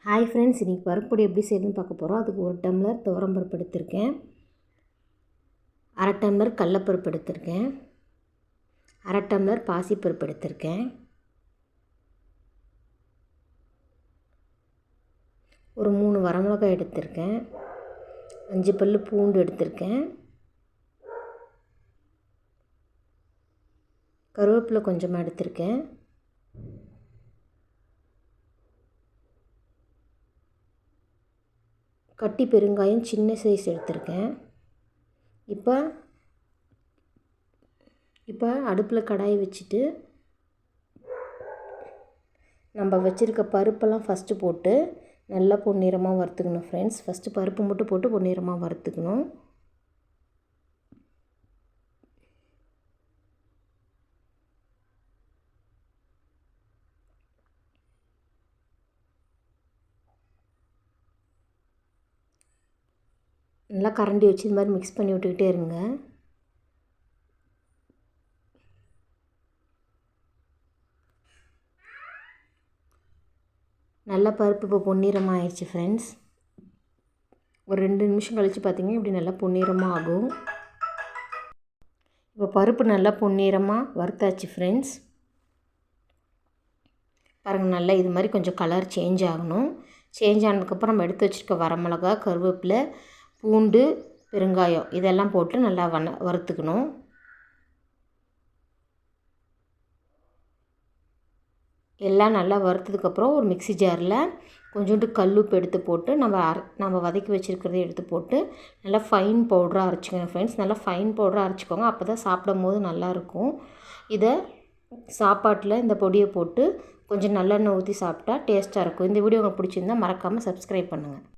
Hi friends, இன்றைக்கி பருப்பு எப்படி செய்யணும்னு பார்க்க போகிறோம். அதுக்கு 1 டம்ளர் துவரம்பருப்பு எடுத்திருக்கேன், 1/2 டம்ளர் கடலப்பருப்பு எடுத்திருக்கேன், 1/2 டம்ளர் பாசிப்பருப்பு எடுத்திருக்கேன், ஒரு 3 வரமிளகாய் எடுத்திருக்கேன், 5 பல் பூண்டு எடுத்திருக்கேன், கருவேப்பிலை கொஞ்சமாக எடுத்திருக்கேன், கட்டி பெருங்காயம் சின்ன சைஸ் எடுத்திருக்கேன். இப்போ அடுப்பில் கடாயை வச்சுட்டு நம்ம வச்சுருக்க பருப்பெல்லாம் ஃபஸ்ட்டு போட்டு நல்லா பொன்னிறமாக வறுத்துக்கணும் ஃப்ரெண்ட்ஸ். ஃபஸ்ட்டு பருப்பு மட்டும் போட்டு பொன்னிறமாக வறுத்துக்கணும். நல்லா கரண்டி வச்சு இது மாதிரி மிக்ஸ் பண்ணி விட்டுக்கிட்டே இருங்க. நல்லா பருப்பு இப்போ பொன்னிறமாக ஆயிடுச்சு ஃப்ரெண்ட்ஸ். ஒரு 2 நிமிஷம் கழித்து பார்த்திங்கன்னா இப்படி நல்லா பொன்னிறமாக ஆகும். இப்போ பருப்பு நல்லா பொன்னிறமாக வறுத்தாச்சு ஃப்ரெண்ட்ஸ். பாருங்கள், நல்லா இது மாதிரி கொஞ்சம் கலர் சேஞ்ச் ஆகணும். சேஞ்ச் ஆனதுக்கப்புறம் நம்ம எடுத்து வச்சுருக்க வரமிளகா, கருவேப்பிலை, பூண்டு, பெருங்காயம் இதெல்லாம் போட்டு நல்லா வறுத்துக்கணும். எல்லாம் நல்லா வறுத்ததுக்கப்புறம் ஒரு மிக்ஸி ஜாரில் கொஞ்சோண்டு கல்லுப்பு எடுத்து போட்டு நம்ம வதக்கி வச்சுருக்கிறத எடுத்து போட்டு நல்லா ஃபைன் பவுடராக அரைச்சிக்கணும் ஃப்ரெண்ட்ஸ். நல்லா ஃபைன் பவுடராக அரைச்சிக்கோங்க, அப்போ தான் சாப்பிடும் போது நல்லாயிருக்கும். இதை சாப்பாட்டில் இந்த பொடியை போட்டு கொஞ்சம் நல்லெண்ணெய் ஊற்றி சாப்பிட்டா டேஸ்ட்டாக இருக்கும். இந்த வீடியோ உங்களுக்கு பிடிச்சிருந்தால் மறக்காமல் சப்ஸ்கிரைப் பண்ணுங்கள்.